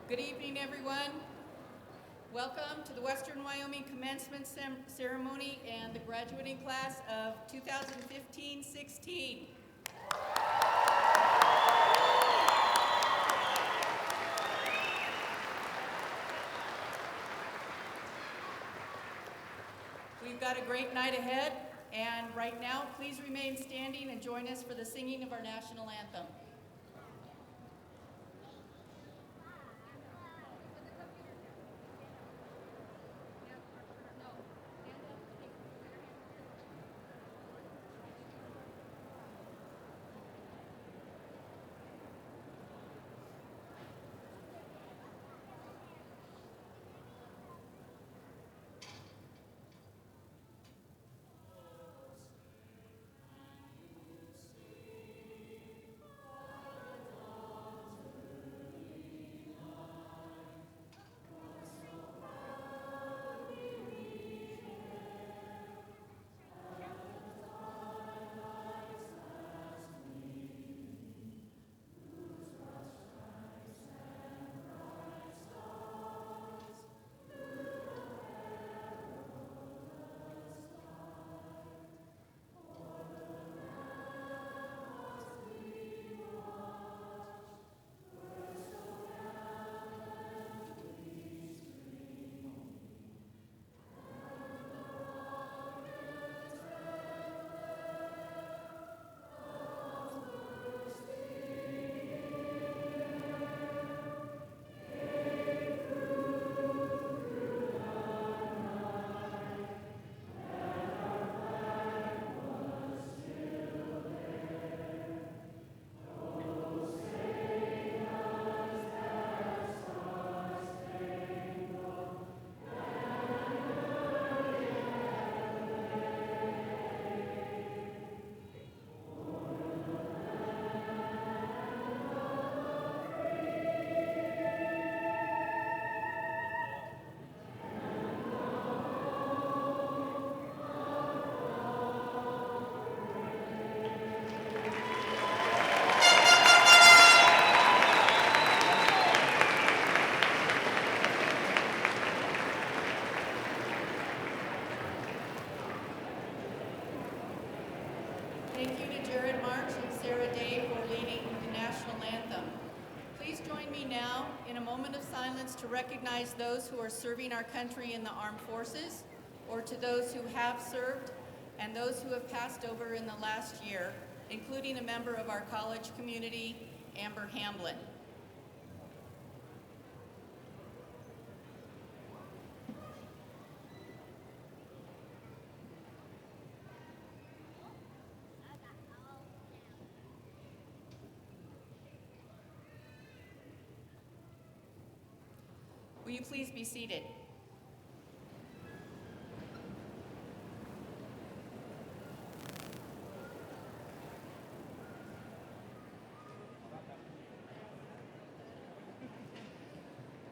Good evening, everyone. Welcome to the Western Wyoming Commencement Ceremony and the graduating class of 2015-16. We've got a great night ahead, and right now, please remain standing and join us for the singing of our national anthem. Thank you to Jared March and Sarah Day for leading the national anthem. Please join me now in a moment of silence to recognize those who are serving our country in the armed forces, or to those who have served and those who have passed over in the last year, including a member of our college community, Amber Hamblin. Will you please be seated?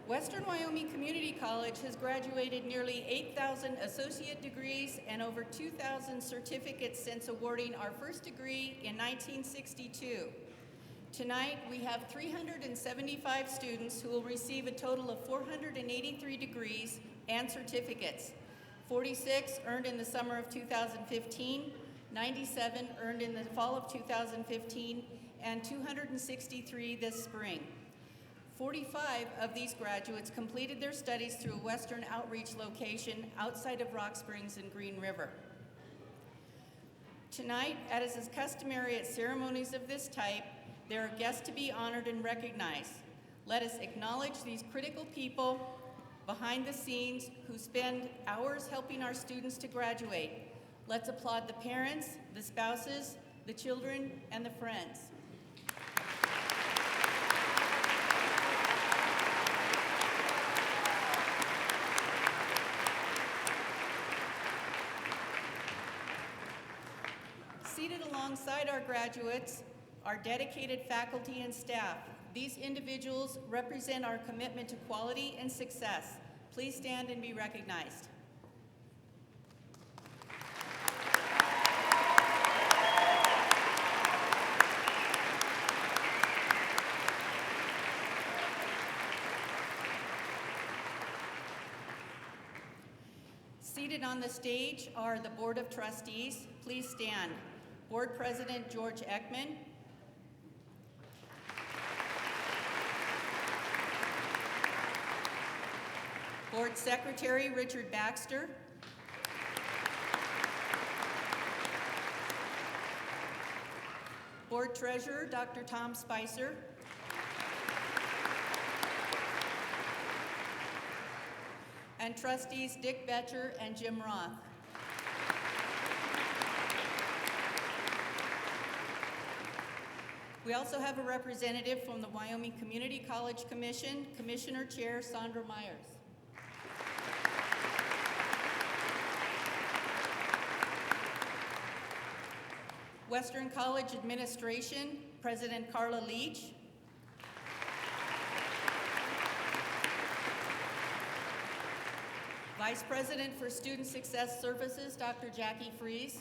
Western Wyoming Community College has graduated nearly 8,000 associate degrees and over 2,000 certificates since awarding our first degree in 1962. Tonight, we have 375 students who will receive a total of 483 degrees and certificates. 46 earned in the summer of 2015, 97 earned in the fall of 2015, and 263 this spring. 45 of these graduates completed their studies through a Western outreach location outside of Rock Springs and Green River. Tonight, as is customary at ceremonies of this type, there are guests to be honored and recognized. Let us acknowledge these critical people behind the scenes who spend hours helping our students to graduate. Let's applaud the parents, the spouses, the children, and the friends. Seated alongside our graduates are dedicated faculty and staff. These individuals represent our commitment to quality and success. Please stand and be recognized. Seated on the stage are the Board of Trustees. Please stand. Board President George Ekman. Board Secretary Richard Baxter. Board Treasurer Dr. Tom Spicer. And Trustees Dick Betcher and Jim Roth. We also have a representative from the Wyoming Community College Commission, Commissioner Chair Sandra Myers. Western College Administration, President Carla Leach. Vice President for Student Success Services, Dr. Jackie Fries.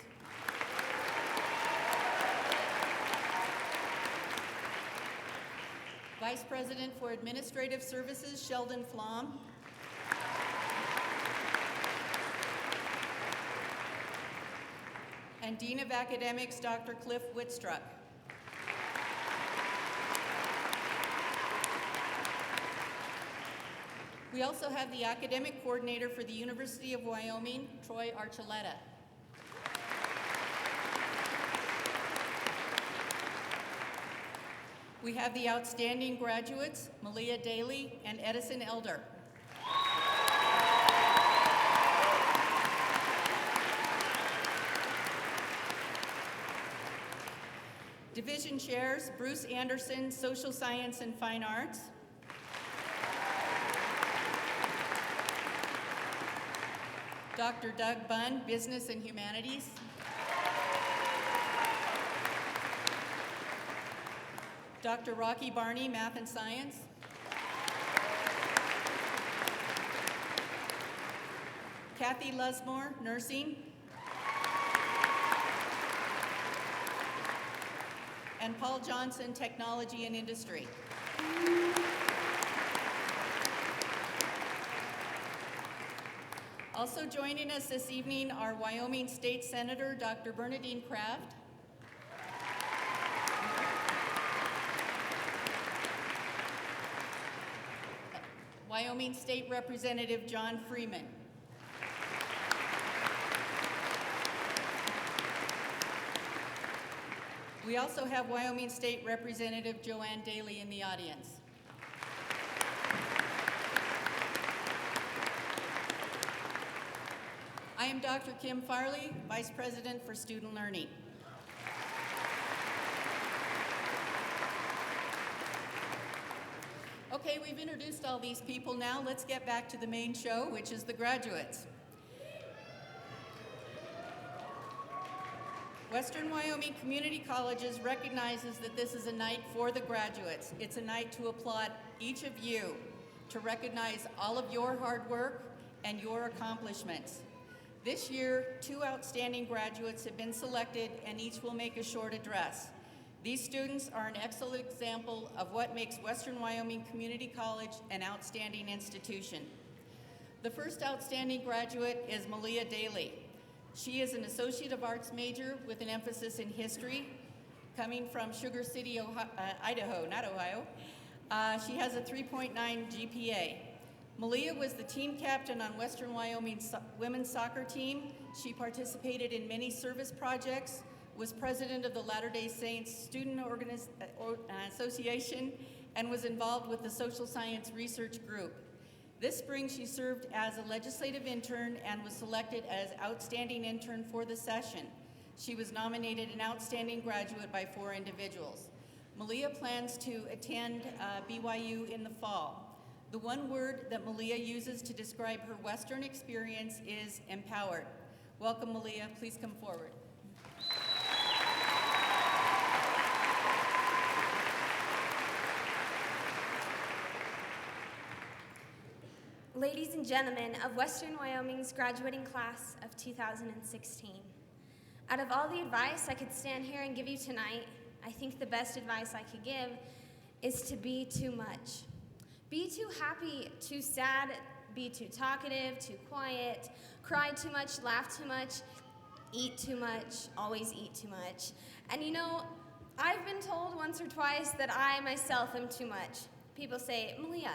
Vice President for Administrative Services, Sheldon Flom. And Dean of Academics, Dr. Cliff Whitstruck. We also have the Academic Coordinator for the University of Wyoming, Troy Archuleta. We have the outstanding graduates, Malia Daly and Edison Elder. Division Chairs, Bruce Anderson, Social Science and Fine Arts. Dr. Doug Bunn, Business and Humanities. Dr. Rocky Barney, Math and Science. Kathy Lusmore, Nursing. And Paul Johnson, Technology and Industry. Also joining us this evening are Wyoming State Senator Dr. Bernadine Kraft, Wyoming State Representative John Freeman, we also have Wyoming State Representative Joanne Daly in the audience. I am Dr. Kim Farley, Vice President for Student Learning. Okay, we've introduced all these people now. Let's get back to the main show, which is the graduates. Western Wyoming Community Colleges recognizes that this is a night for the graduates. It's a night to applaud each of you, to recognize all of your hard work and your accomplishments. This year, 2 outstanding graduates have been selected and each will make a short address. These students are an excellent example of what makes Western Wyoming Community College an outstanding institution. The first outstanding graduate is Malia Daly. She is an Associate of Arts major with an emphasis in history, coming from Sugar City, Idaho, not Ohio. She has a 3.9 GPA. Malia was the team captain on Western Wyoming's women's soccer team. She participated in many service projects, was president of the Latter-day Saints Student Association, and was involved with the Social Science Research Group. This spring, she served as a legislative intern and was selected as Outstanding Intern for the session. She was nominated an Outstanding Graduate by 4 individuals. Malia plans to attend BYU in the fall. The one word that Malia uses to describe her Western experience is empowered. Welcome, Malia. Please come forward. Ladies and gentlemen of Western Wyoming's graduating class of 2016, out of all the advice I could stand here and give you tonight, I think the best advice I could give is to be too much. Be too happy, too sad, be too talkative, too quiet, cry too much, laugh too much, eat too much, always eat too much. And you know, I've been told once or twice that I myself am too much. People say, Malia,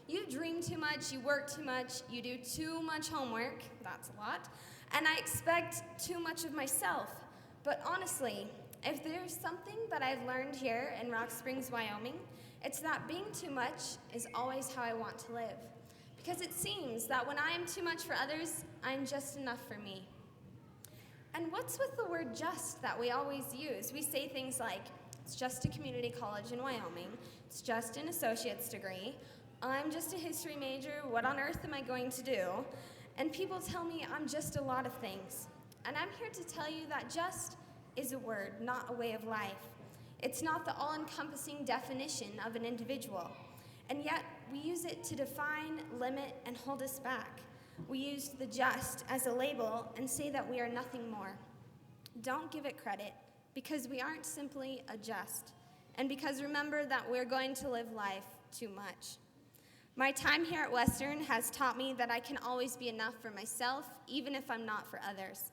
you dream too much, you work too much, you do too much homework, that's a lot, and I expect too much of myself. But honestly, if there's something that I've learned here in Rock Springs, Wyoming, it's that being too much is always how I want to live. Because it seems that when I am too much for others, I'm just enough for me. And what's with the word just that we always use? We say things like, it's just a community college in Wyoming, it's just an associate's degree, I'm just a history major, what on earth am I going to do? And people tell me I'm just a lot of things. And I'm here to tell you that just is a word, not a way of life. It's not the all-encompassing definition of an individual. And yet, we use it to define, limit, and hold us back. We use the just as a label and say that we are nothing more. Don't give it credit, because we aren't simply a just. And because remember that we're going to live life too much. My time here at Western has taught me that I can always be enough for myself, even if I'm not for others.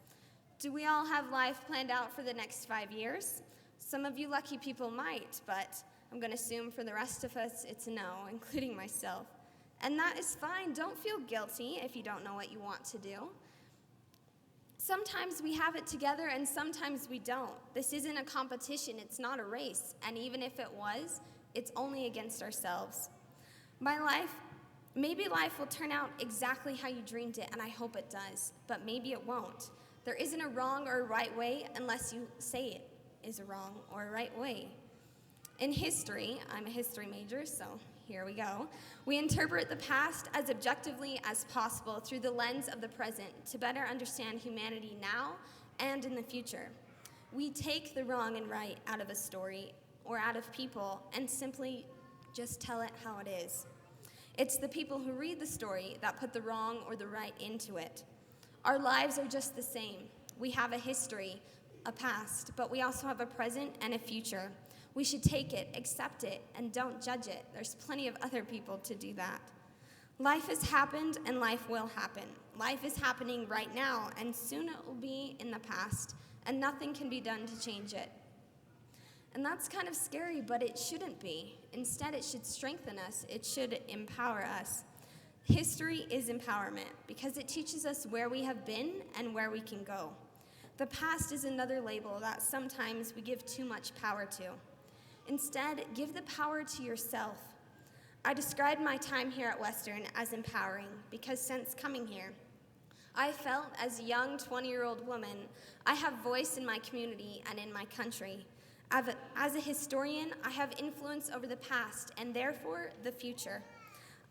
Do we all have life planned out for the next 5 years? Some of you lucky people might, but I'm going to assume for the rest of us it's a no, including myself. And that is fine. Don't feel guilty if you don't know what you want to do. Sometimes we have it together and sometimes we don't. This isn't a competition, it's not a race. And even if it was, it's only against ourselves. Maybe life will turn out exactly how you dreamed it, and I hope it does, but maybe it won't. There isn't a wrong or a right way unless you say it is a wrong or a right way. In history, I'm a history major, so here we go. We interpret the past as objectively as possible through the lens of the present to better understand humanity now and in the future. We take the wrong and right out of a story or out of people and simply just tell it how it is. It's the people who read the story that put the wrong or the right into it. Our lives are just the same. We have a history, a past, but we also have a present and a future. We should take it, accept it, and don't judge it. There's plenty of other people to do that. Life has happened and life will happen. Life is happening right now, and soon it will be in the past, and nothing can be done to change it. And that's kind of scary, but it shouldn't be. Instead, it should strengthen us. It should empower us. History is empowerment because it teaches us where we have been and where we can go. The past is another label that sometimes we give too much power to. Instead, give the power to yourself. I described my time here at Western as empowering because since coming here, I felt as a young 20-year-old woman, I have voice in my community and in my country. As a historian, I have influence over the past and therefore the future.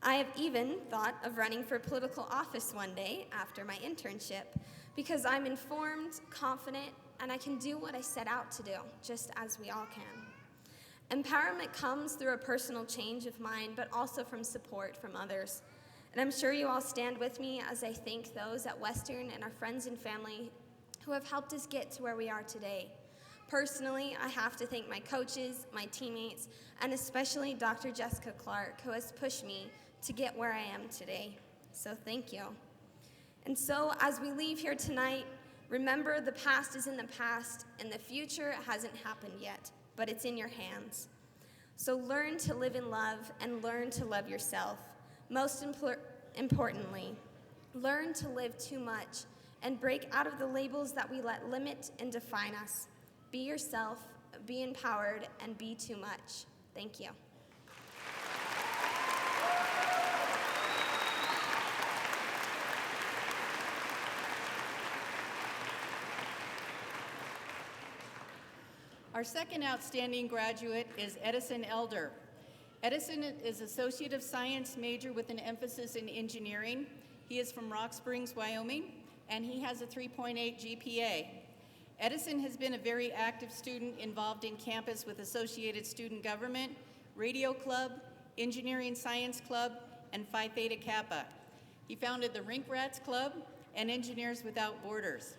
I have even thought of running for political office one day after my internship because I'm informed, confident, and I can do what I set out to do, just as we all can. Empowerment comes through a personal change of mind, but also from support from others. And I'm sure you all stand with me as I thank those at Western and our friends and family who have helped us get to where we are today. Personally, I have to thank my coaches, my teammates, and especially Dr. Jessica Clark, who has pushed me to get where I am today. So thank you. And so as we leave here tonight, remember the past is in the past and the future hasn't happened yet, but it's in your hands. So learn to live in love and learn to love yourself. Most importantly, learn to live too much and break out of the labels that we let limit and define us. Be yourself, be empowered, and be too much. Thank you. Our second outstanding graduate is Edison Elder. Edison is Associate of Science major with an emphasis in engineering. He is from Rock Springs, Wyoming, and he has a 3.8 GPA. Edison has been a very active student involved in campus with Associated Student Government, Radio Club, Engineering Science Club, and Phi Theta Kappa. He founded the Rink Rats Club and Engineers Without Borders.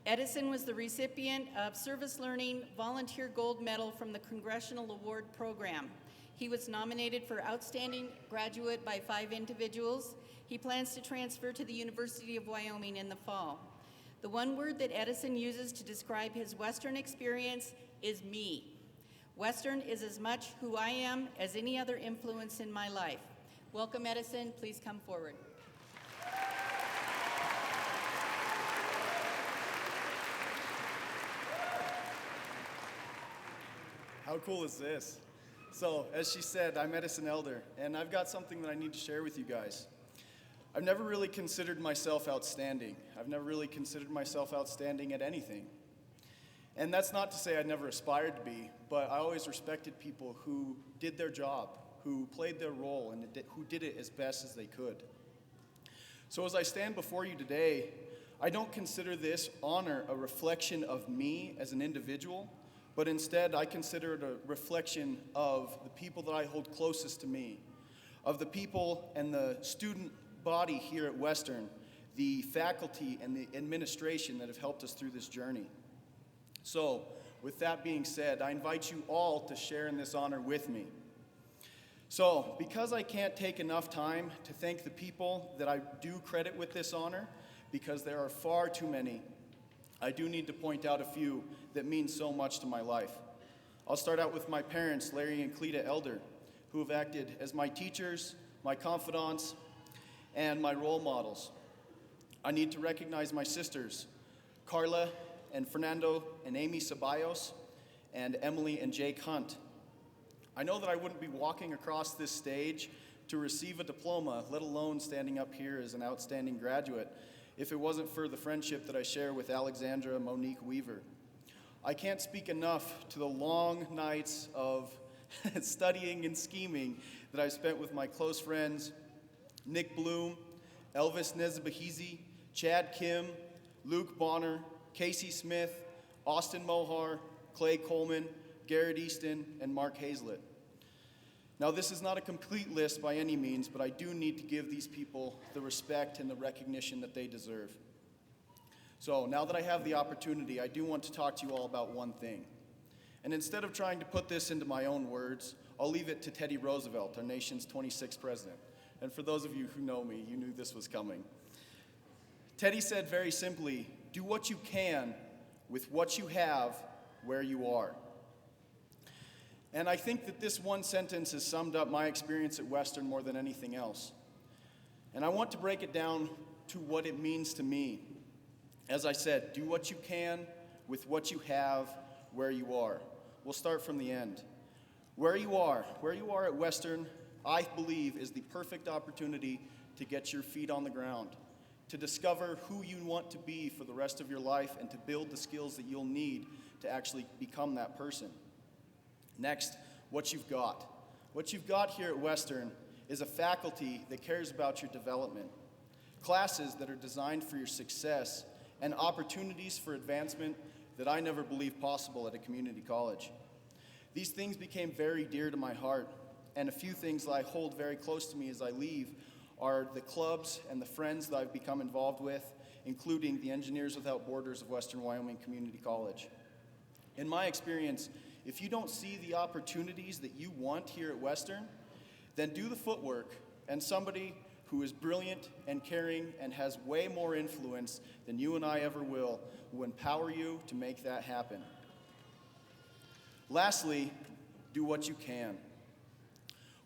Edison was the recipient of Service Learning Volunteer Gold Medal from the Congressional Award Program. He was nominated for Outstanding Graduate by 5 individuals. He plans to transfer to the University of Wyoming in the fall. The one word that Edison uses to describe his Western experience is me. Western is as much who I am as any other influence in my life. Welcome, Edison. Please come forward. How cool is this? So, as she said, I'm Edison Elder, and I've got something that I need to share with you guys. I've never really considered myself outstanding. I've never really considered myself outstanding at anything. And that's not to say I never aspired to be, but I always respected people who did their job, who played their role, and who did it as best as they could. So as I stand before you today, I don't consider this honor a reflection of me as an individual, but instead I consider it a reflection of the people that I hold closest to me, of the people and the student body here at Western, the faculty and the administration that have helped us through this journey. So, with that being said, I invite you all to share in this honor with me. So, because I can't take enough time to thank the people that I do credit with this honor, because there are far too many, I do need to point out a few that mean so much to my life. I'll start out with my parents, Larry and Cleta Elder, who have acted as my teachers, my confidants, and my role models. I need to recognize my sisters, Carla and Fernando and Amy Ceballos, and Emily and Jake Hunt. I know that I wouldn't be walking across this stage to receive a diploma, let alone standing up here as an outstanding graduate, if it wasn't for the friendship that I share with Alexandra Monique Weaver. I can't speak enough to the long nights of studying and scheming that I've spent with my close friends, Nick Bloom, Elvis Nezbahizi, Chad Kim, Luke Bonner, Casey Smith, Austin Mohar, Clay Coleman, Garrett Easton, and Mark Hazlett. Now, this is not a complete list by any means, but I do need to give these people the respect and the recognition that they deserve. So, now that I have the opportunity, I do want to talk to you all about one thing. And instead of trying to put this into my own words, I'll leave it to Teddy Roosevelt, our nation's 26th president. And for those of you who know me, you knew this was coming. Teddy said very simply, do what you can with what you have where you are. And I think that this one sentence has summed up my experience at Western more than anything else. And I want to break it down to what it means to me. As I said, do what you can with what you have where you are. We'll start from the end. Where you are at Western, I believe, is the perfect opportunity to get your feet on the ground, to discover who you want to be for the rest of your life, and to build the skills that you'll need to actually become that person. Next, what you've got. What you've got here at Western is a faculty that cares about your development, classes that are designed for your success, and opportunities for advancement that I never believed possible at a community college. These things became very dear to my heart, and a few things that I hold very close to me as I leave are the clubs and the friends that I've become involved with, including the Engineers Without Borders of Western Wyoming Community College. In my experience, if you don't see the opportunities that you want here at Western, then do the footwork, and somebody who is brilliant and caring and has way more influence than you and I ever will empower you to make that happen. Lastly, do what you can.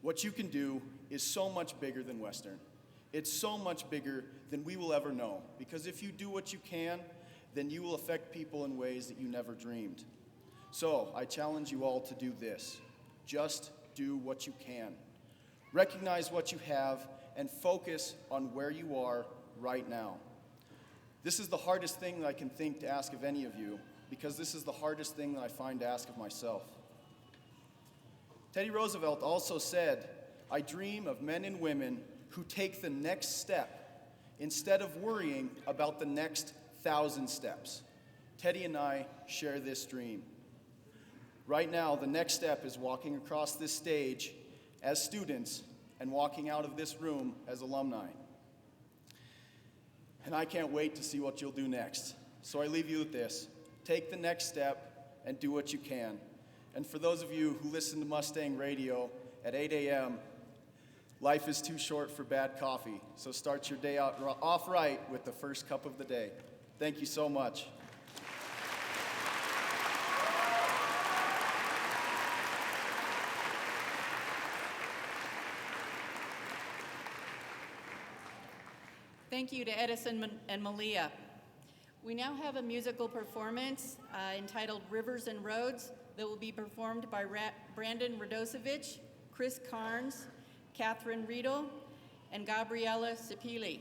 What you can do is so much bigger than Western. It's so much bigger than we will ever know, because if you do what you can, then you will affect people in ways that you never dreamed. So I challenge you all to do this. Just do what you can. Recognize what you have and focus on where you are right now. This is the hardest thing that I can think to ask of any of you, because this is the hardest thing that I find to ask of myself. Teddy Roosevelt also said, I dream of men and women who take the next step instead of worrying about the next 1,000 steps. Teddy and I share this dream. Right now, the next step is walking across this stage as students and walking out of this room as alumni. And I can't wait to see what you'll do next. So I leave you with this. Take the next step and do what you can. And for those of you who listen to Mustang Radio at 8 a.m. Life is too short for bad coffee, so start your day off right with the first cup of the day. Thank you so much. Thank you to Edison and Malia. We now have a musical performance entitled Rivers and Roads that will be performed by Brandon Radosevich, Chris Carnes, Catherine Riedel, and Gabriella Cipilli.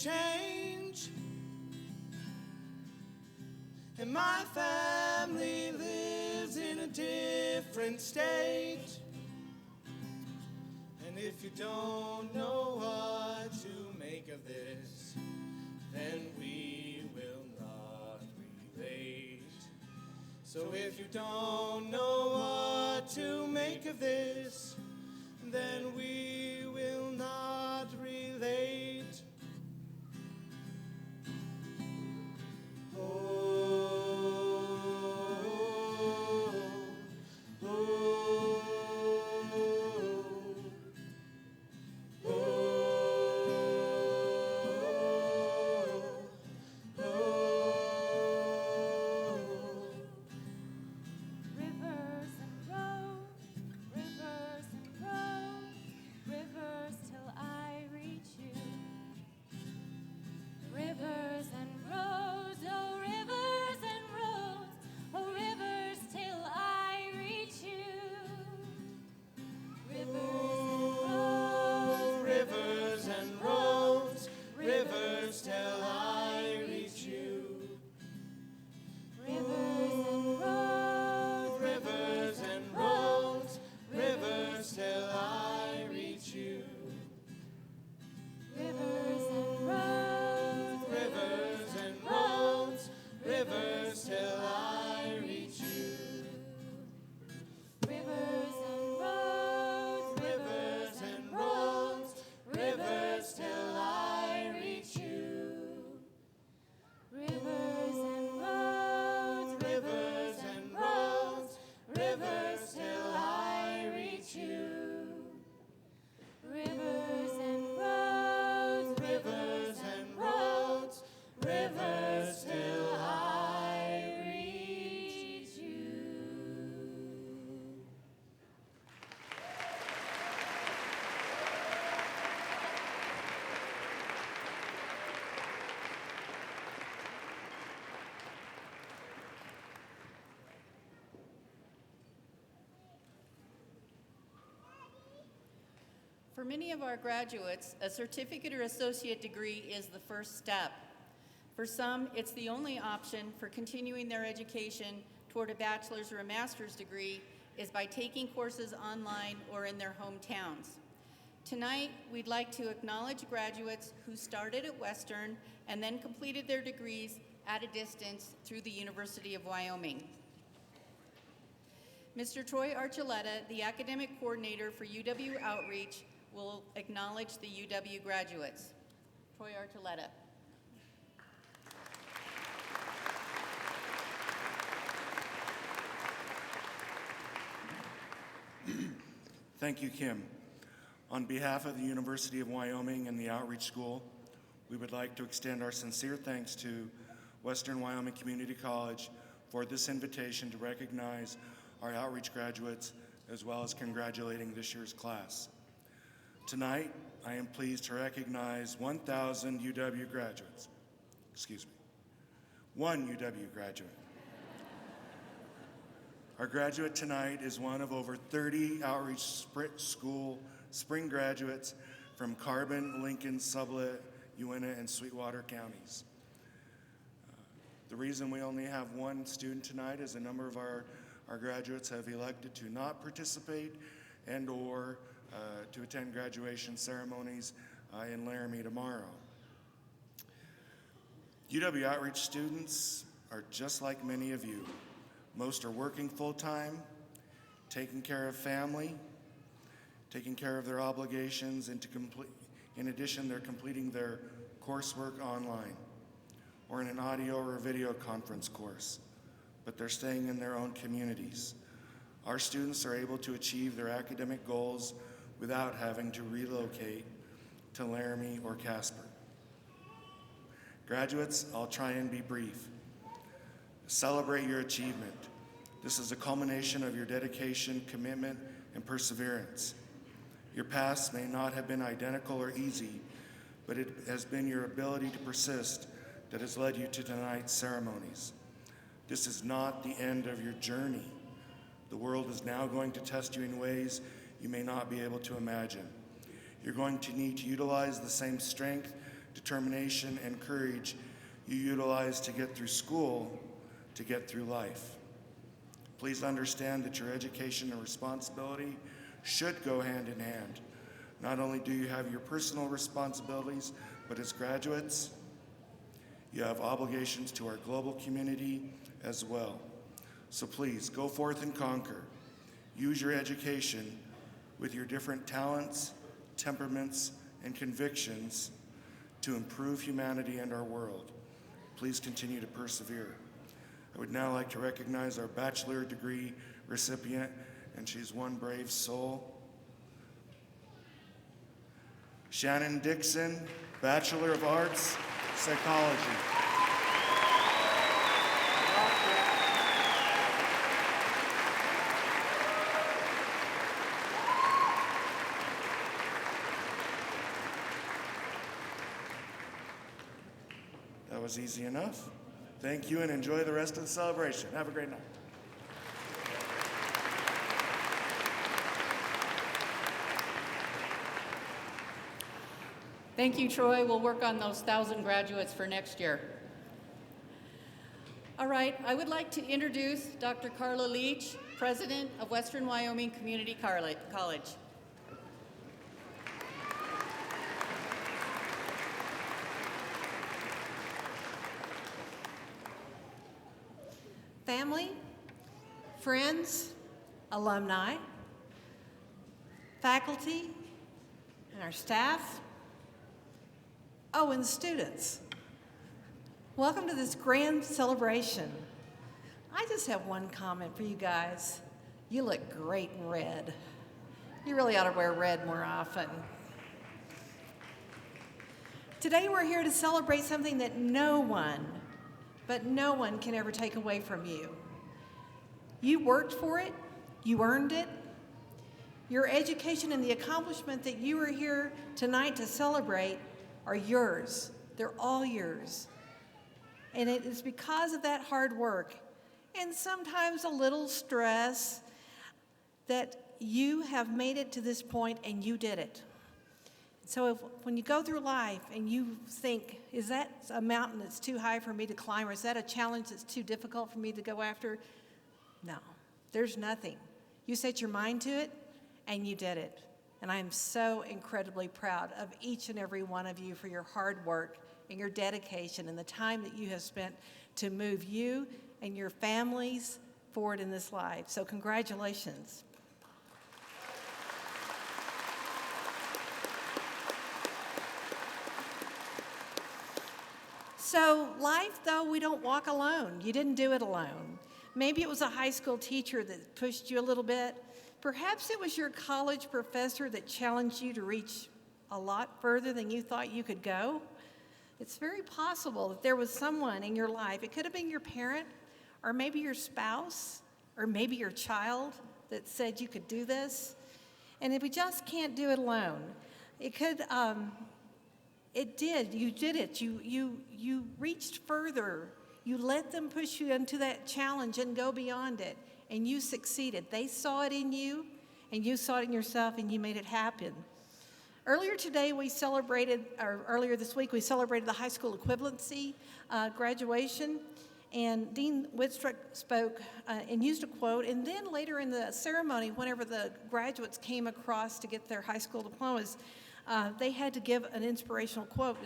Change, and my family lives in a different state. And if you don't know what to make of this, then we will not relate. So if you don't know what to make of this, then we will not relate. Rivers till I reach you. For many of our graduates, a certificate or associate degree is the first step. For some, it's the only option for continuing their education toward a bachelor's or a master's degree is by taking courses online or in their hometowns. Tonight, we'd like to acknowledge graduates who started at Western and then completed their degrees at a distance through the University of Wyoming. Mr. Troy Archuleta, the academic coordinator for UW Outreach, will acknowledge the UW graduates. Troy Archuleta. Thank you, Kim. On behalf of the University of Wyoming and the Outreach School, we would like to extend our sincere thanks to Western Wyoming Community College for this invitation to recognize our outreach graduates as well as congratulating this year's class. Tonight, I am pleased to recognize 1,000 UW graduates. Excuse me, one UW graduate. Our graduate tonight is one of over 30 outreach school spring graduates from Carbon, Lincoln, Sublette, Uintah, and Sweetwater counties. The reason we only have one student tonight is a number of our graduates have elected to not participate and or to attend graduation ceremonies in Laramie tomorrow. UW Outreach students are just like many of you. Most are working full-time, taking care of family, taking care of their obligations, and in addition, they're completing their coursework online or in an audio or video conference course, but they're staying in their own communities. Our students are able to achieve their academic goals without having to relocate to Laramie or Casper. Graduates, I'll try and be brief. Celebrate your achievement. This is a culmination of your dedication, commitment, and perseverance. Your past may not have been identical or easy, but it has been your ability to persist that has led you to tonight's ceremonies. This is not the end of your journey. The world is now going to test you in ways you may not be able to imagine. You're going to need to utilize the same strength, determination, and courage you utilize to get through school, to get through life. Please understand that your education and responsibility should go hand in hand. Not only do you have your personal responsibilities, but as graduates, you have obligations to our global community as well. So please go forth and conquer. Use your education with your different talents, temperaments, and convictions to improve humanity and our world. Please continue to persevere. I would now like to recognize our bachelor degree recipient, and she's one brave soul. Shannon Dixon, Bachelor of Arts, Psychology. That was easy enough. Thank you and enjoy the rest of the celebration. Have a great night. Thank you, Troy. We'll work on those 1,000 graduates for next year. All right, I would like to introduce Dr. Carla Leach, President of Western Wyoming Community College. Family, friends, alumni, faculty, and our staff, and students. Welcome to this grand celebration. I just have one comment for you guys. You look great in red. You really ought to wear red more often. Today we're here to celebrate something that no one can ever take away from you. You worked for it, you earned it. Your education and the accomplishment that you are here tonight to celebrate are yours. They're all yours. And it is because of that hard work and sometimes a little stress that you have made it to this point, and you did it. So when you go through life and you think, is that a mountain that's too high for me to climb, or is that a challenge that's too difficult for me to go after? No, there's nothing. You set your mind to it, and you did it. And I am so incredibly proud of each and every one of you for your hard work and your dedication and the time that you have spent to move you and your families forward in this life. So congratulations. So life, though, we don't walk alone. You didn't do it alone. Maybe it was a high school teacher that pushed you a little bit. Perhaps it was your college professor that challenged you to reach a lot further than you thought you could go. It's very possible that there was someone in your life, it could have been your parent, or maybe your spouse, or maybe your child that said you could do this. And if we just can't do it alone, it could, it did, you did it. You reached further. You let them push you into that challenge and go beyond it, and you succeeded. They saw it in you, and you saw it in yourself, and you made it happen. Earlier this week, we celebrated the high school equivalency graduation, and Dean Whitstruck spoke and used a quote, and then later in the ceremony, whenever the graduates came across to get their high school diplomas, they had to give an inspirational quote,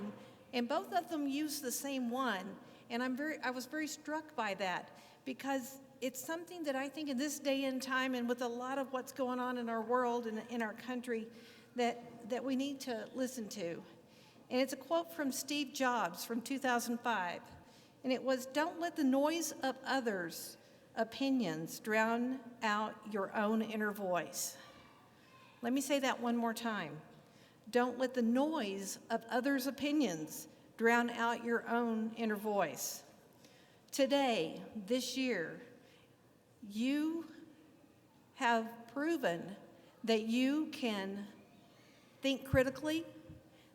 and both of them used the same one, and I was very struck by that, because it's something that I think in this day and time, and with a lot of what's going on in our world and in our country, that we need to listen to. And it's a quote from Steve Jobs from 2005, and it was, "Don't let the noise of others' opinions drown out your own inner voice." Let me say that one more time. Don't let the noise of others' opinions drown out your own inner voice. Today, this year, you have proven that you can think critically,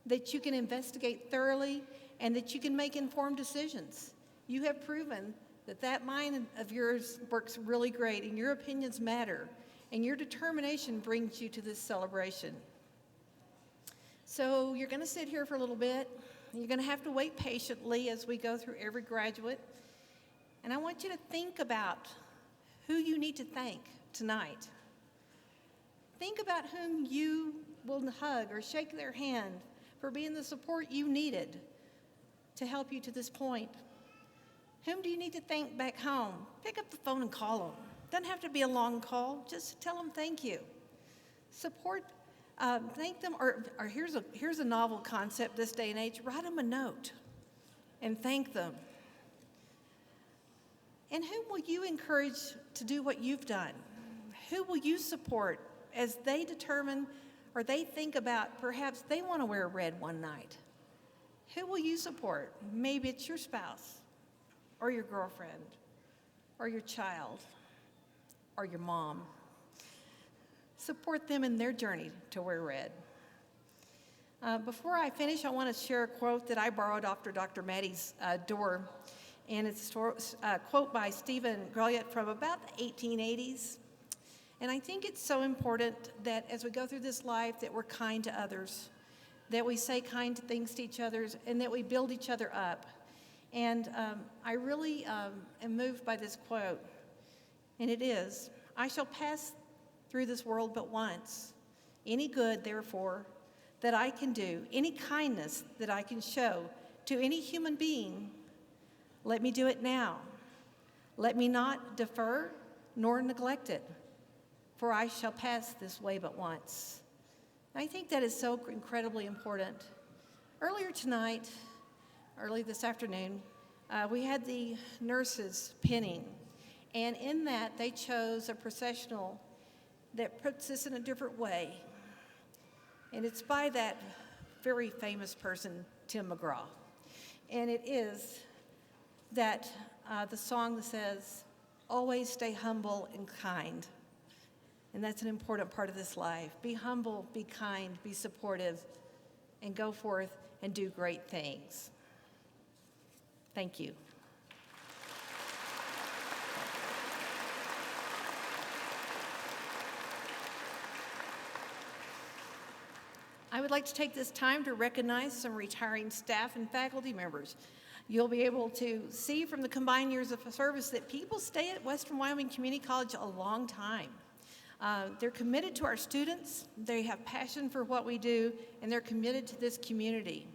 that you can investigate thoroughly, and that you can make informed decisions. You have proven that that mind of yours works really great, and your opinions matter, and your determination brings you to this celebration. So you're going to sit here for a little bit. You're going to have to wait patiently as we go through every graduate. And I want you to think about who you need to thank tonight. Think about whom you will hug or shake their hand for being the support you needed to help you to this point. Whom do you need to thank back home? Pick up the phone and call them. Doesn't have to be a long call. Just tell them thank you. Thank them, or here's a novel concept this day and age. Write them a note and thank them. And whom will you encourage to do what you've done? Who will you support as they determine or they think about perhaps they want to wear red one night? Who will you support? Maybe it's your spouse or your girlfriend or your child or your mom. Support them in their journey to wear red. Before I finish, I want to share a quote that I borrowed after Dr. Maddie's door. And it's a quote by Stephen Groliot from about the 1880s. And I think it's so important that as we go through this life that we're kind to others, that we say kind things to each other, and that we build each other up. And I really am moved by this quote. And it is, "I shall pass through this world but once. Any good, therefore, that I can do, any kindness that I can show to any human being, let me do it now. Let me not defer nor neglect it, for I shall pass this way but once." I think that is so incredibly important. Early this afternoon, we had the nurses pinning, and in that they chose a processional that puts this in a different way. And it's by that very famous person, Tim McGraw. And it is that the song that says, "Always stay humble and kind." And that's an important part of this life. Be humble, be kind, be supportive, and go forth and do great things. Thank you. I I would like to take this time to recognize some retiring staff and faculty members. You'll be able to see from the combined years of service that people stay at Western Wyoming Community College a long time. They're committed to our students, they have passion for what we do, and they're committed to this community.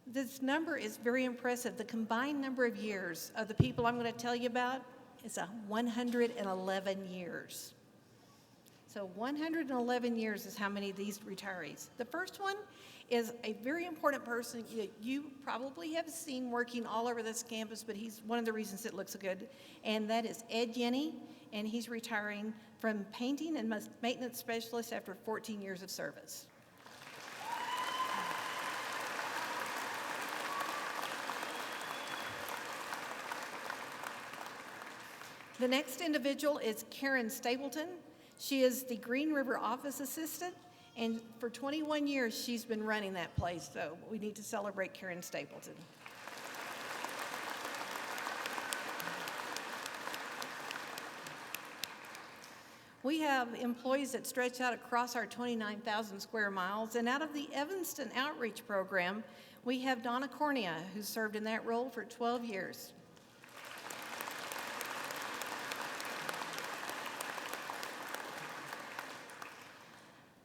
This number is very impressive. The combined number of years of the people I'm going to tell you about is 111 years. So 111 years is how many of these retirees. The first one is a very important person that you probably have seen working all over this campus, but he's one of the reasons it looks so good, and that is Ed Yenny, and he's retiring from painting and maintenance specialist after 14 years of service. The next individual is Karen Stapleton. She is the Green River office assistant, and for 21 years she's been running that place, so we need to celebrate Karen Stapleton. We have employees that stretch out across our 29,000 square miles, and out of the Evanston Outreach Program, we have Donna Cornea, who served in that role for 12 years.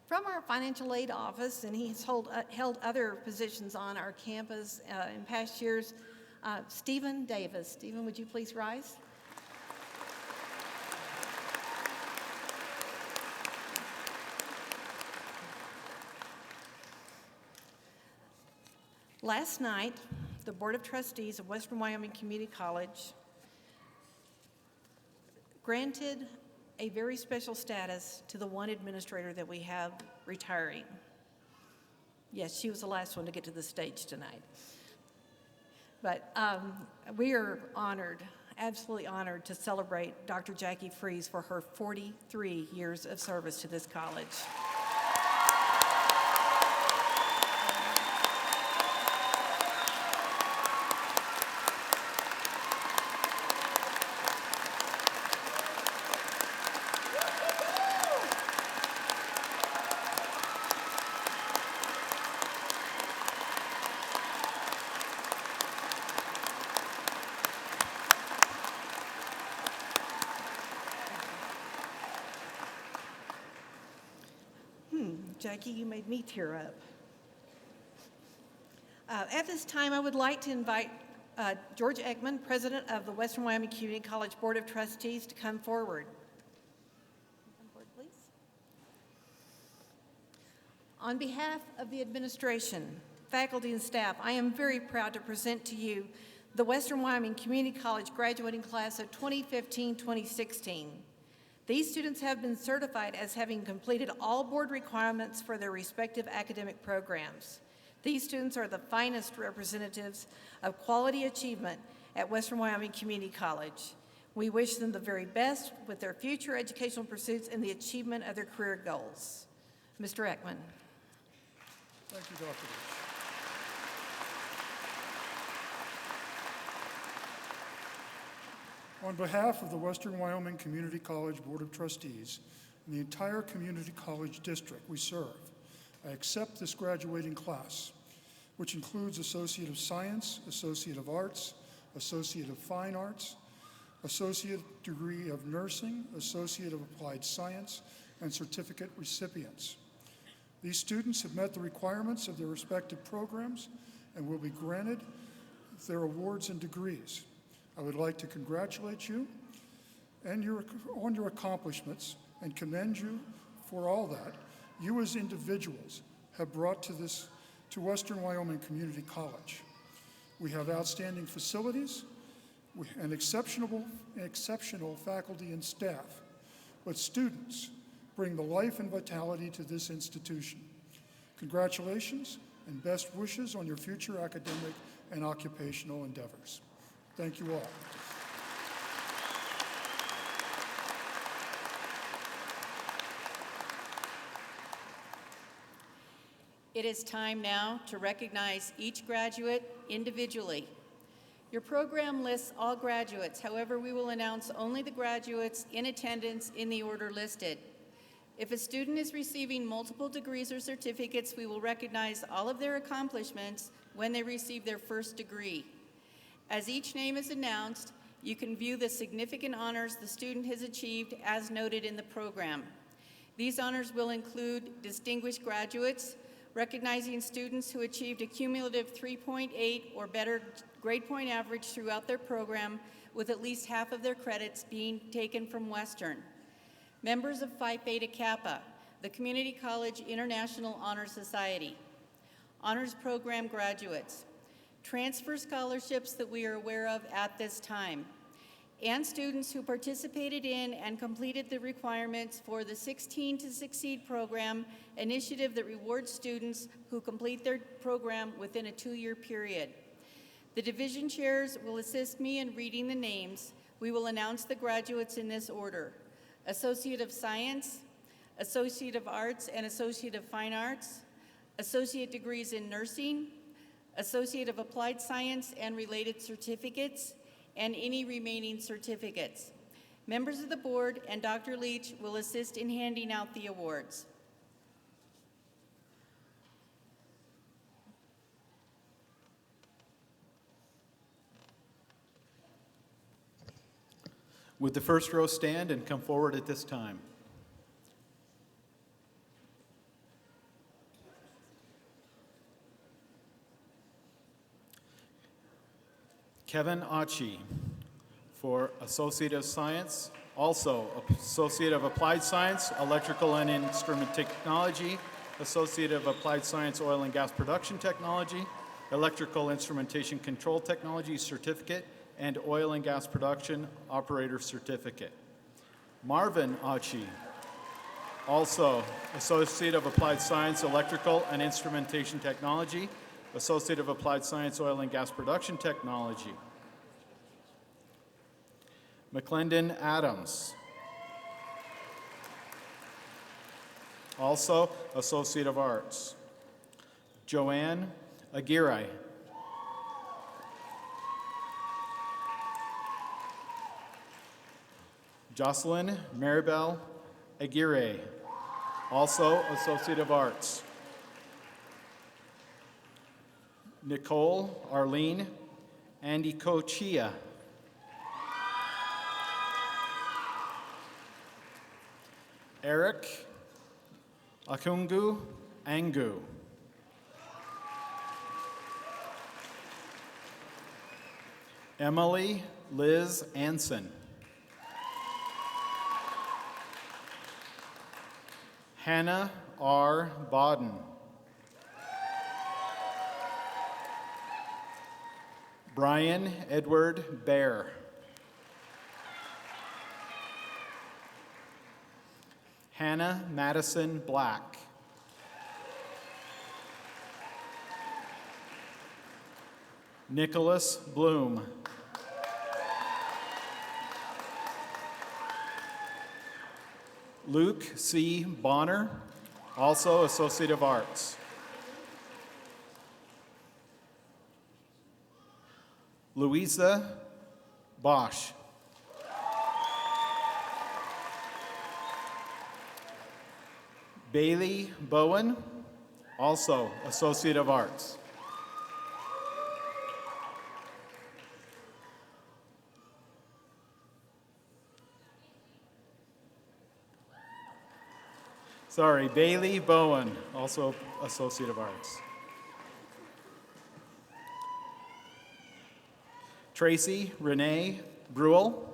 From our financial aid office, and he's held other positions on our campus in past years, Stephen Davis. Stephen, would you please rise? Last night, the Board of Trustees of Western Wyoming Community College granted a very special status to the one administrator that we have retiring. Yes, she was the last one to get to the stage tonight. But we are honored, absolutely honored, to celebrate Dr. Jackie Fries for her 43 years of service to this college. Jackie, you made me tear up. At this time, I would like to invite George Ekman, President of the Western Wyoming Community College Board of Trustees, to come forward. Come forward, please. On behalf of the administration, faculty, and staff, I am very proud to present to you the Western Wyoming Community College graduating class of 2015-2016. These students have been certified as having completed all board requirements for their respective academic programs. These students are the finest representatives of quality achievement at Western Wyoming Community College. We wish them the very best with their future educational pursuits and the achievement of their career goals. Mr. Ekman. Thank you, Dr. Rich. On behalf of the Western Wyoming Community College Board of Trustees and the entire community college district we serve, I accept this graduating class, which includes Associate of Science, Associate of Arts, Associate of Fine Arts, Associate Degree of Nursing, Associate of Applied Science, and certificate recipients. These students have met the requirements of their respective programs and will be granted their awards and degrees. I would like to congratulate you and on your accomplishments and commend you for all that you as individuals have brought to Western Wyoming Community College. We have outstanding facilities and exceptional faculty and staff, but students bring the life and vitality to this institution. Congratulations and best wishes on your future academic and occupational endeavors. Thank you all. It is time now to recognize each graduate individually. Your program lists all graduates. However, we will announce only the graduates in attendance in the order listed. If a student is receiving multiple degrees or certificates, we will recognize all of their accomplishments when they receive their first degree. As each name is announced, you can view the significant honors the student has achieved as noted in the program. These honors will include distinguished graduates, recognizing students who achieved a cumulative 3.8 or better grade point average throughout their program, with at least half of their credits being taken from Western. Members of Phi Beta Kappa, the Community College International Honor Society. Honors Program graduates. Transfer scholarships that we are aware of at this time. And students who participated in and completed the requirements for the 16 to Succeed program, initiative that rewards students who complete their program within a 2-year period. The division chairs will assist me in reading the names. We will announce the graduates in this order. Associate of Science, Associate of Arts and Associate of Fine Arts, Associate degrees in Nursing, Associate of Applied Science and related certificates, and any remaining certificates. Members of the board and Dr. Leach will assist in handing out the awards. Would the first row stand and come forward at this time? Kevin Achi for Associate of Science, also Associate of Applied Science, Electrical and Instrument Technology, Associate of Applied Science, Oil and Gas Production Technology, Electrical Instrumentation Control Technology Certificate, and Oil and Gas Production Operator Certificate. Marvin Achi, also Associate of Applied Science, Electrical and Instrumentation Technology, Associate of Applied Science, Oil and Gas Production Technology. McClendon Adams, also Associate of Arts. Joanne Aguirre, Jocelyn Maribel Aguirre, also Associate of Arts. Nicole Arlene Andikochia. Eric Akungu Angu. Emily Liz Anson. Hannah R. Bodden. Brian Edward Bear. Hannah Madison Black. Nicholas Bloom. Luke C. Bonner, also Associate of Arts. Louisa Bosch. Bailey Bowen, also Associate of Arts. Sorry, Bailey Bowen, also Associate of Arts. Tracy Renee Bruel,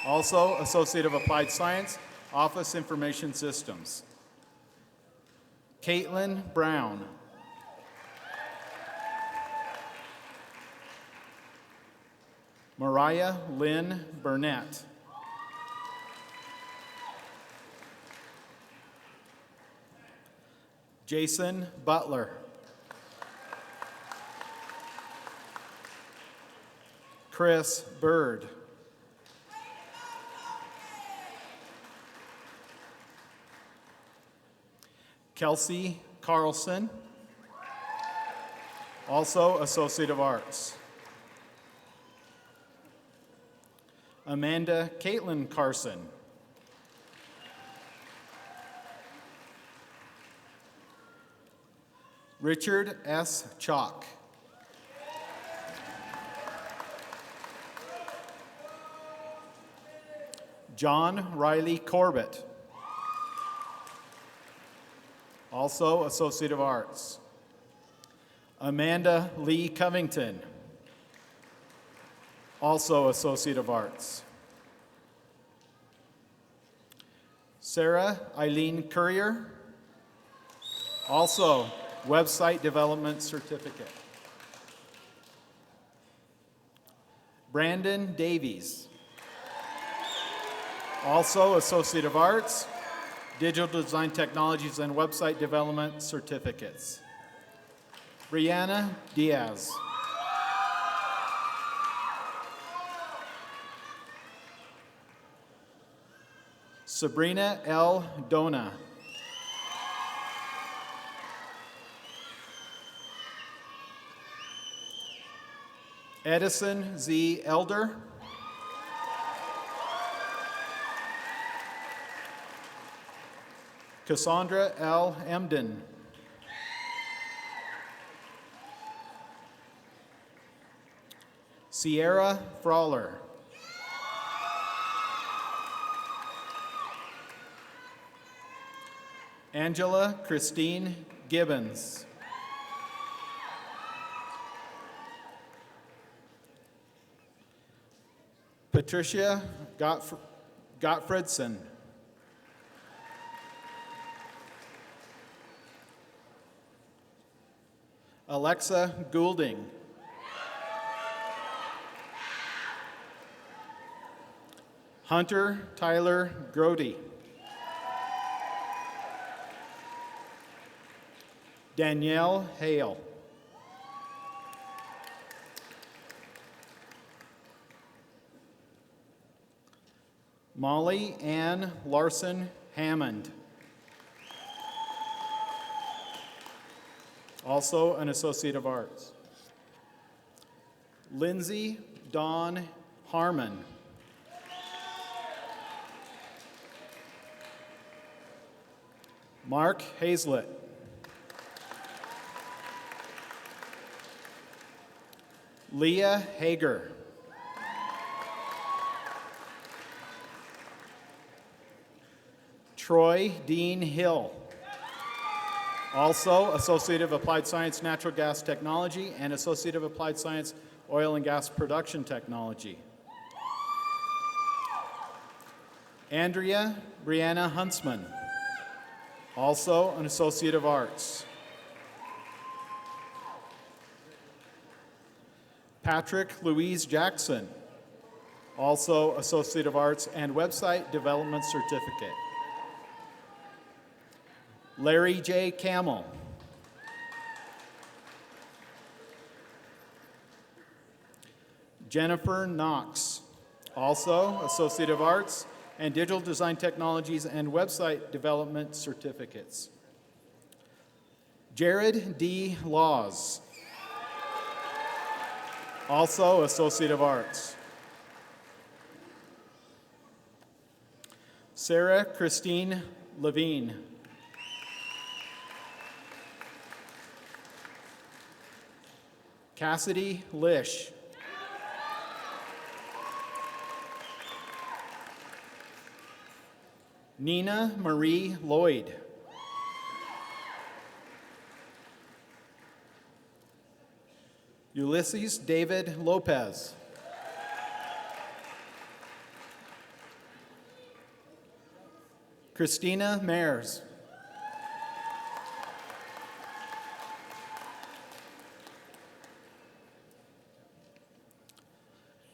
also Associate of Applied Science, Office Information Systems. Caitlin Brown. Mariah Lynn Burnett. Jason Butler. Chris Bird. Kelsey Carlson, also Associate of Arts. Amanda Caitlin Carson. Richard S. Chalk. John Riley Corbett, also Associate of Arts. Amanda Lee Covington, also Associate of Arts. Sarah Eileen Courier, also Website Development Certificate. Brandon Davies, also Associate of Arts, Digital Design Technologies and Website Development Certificates. Brianna Diaz. Sabrina L. Dona. Edison Z. Elder. Cassandra L. Emden. Sierra Frawler. Angela Christine Gibbons. Patricia Gottfredson. Alexa Goulding. Hunter Tyler Grody. Danielle Hale. Molly Ann Larson Hammond. Also an Associate of Arts. Lindsay Dawn Harmon. Mark Hazlett. Leah Hager. Troy Dean Hill. Also Associate of Applied Science Natural Gas Technology and Associate of Applied Science Oil and Gas Production Technology. Andrea Brianna Huntsman. Also an Associate of Arts. Patrick Louise Jackson, also Associate of Arts and Website Development Certificate. Larry J. Camel. Jennifer Knox, also Associate of Arts and Digital Design Technologies and Website Development Certificates. Jared D. Laws, also Associate of Arts. Sarah Christine Levine. Cassidy Lish. Nina Marie Lloyd. Ulysses David Lopez. Christina Mayers.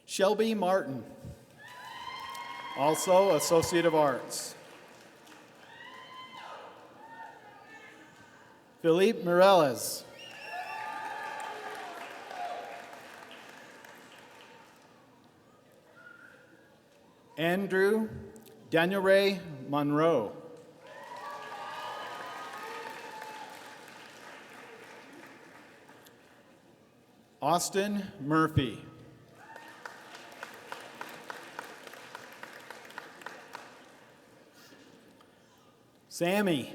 Shelby Martin, also Associate of Arts. Philippe Morales. Andrew Daniel Ray Monroe. Austin Murphy. Sammy.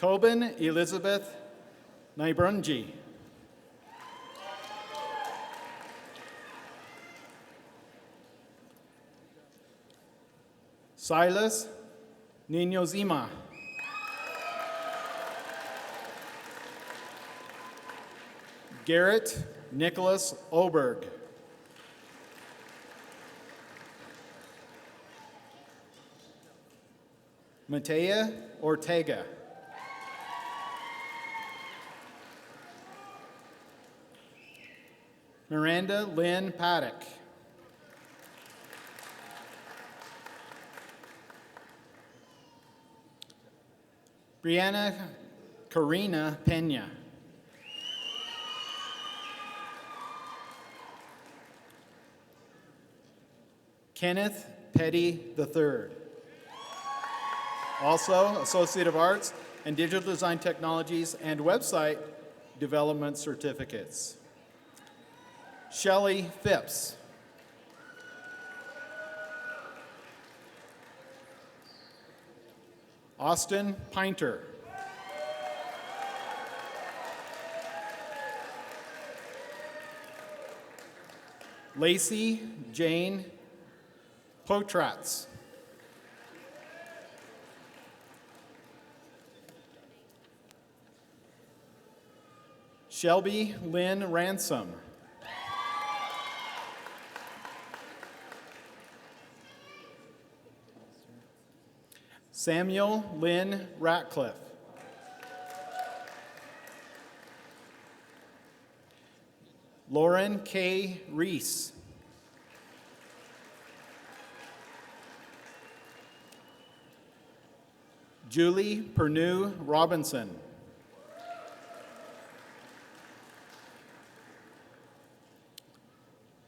Tobin Elizabeth Naibrunji. Silas Nino Zima. Garrett Nicholas Oberg. Matea Ortega. Miranda Lynn Paddock. Brianna Karina Pena. Kenneth Petty III. Also, Associate of Arts and Digital Design Technologies and Website Development Certificates. Shelley Phipps. Austin Pinter. Lacey Jane Potratz. Shelby Lynn Ransom. Samuel Lynn Ratcliffe. Lauren K. Reese. Julie Pernew Robinson.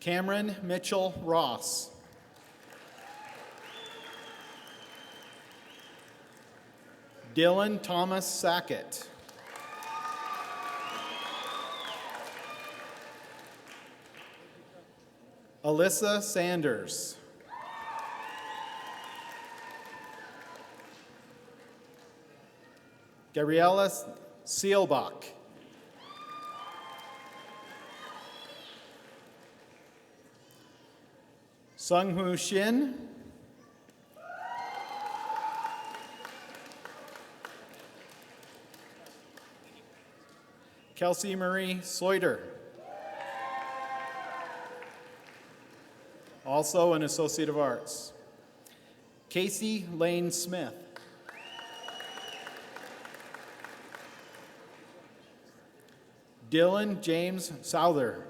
Cameron Mitchell Ross. Dylan Thomas Sackett. Alyssa Sanders. Gabriella Seelbach. Sungwoo Shin. Kelsey Marie Sloiter. Also an Associate of Arts. Casey Lane Smith. Dylan James Souther.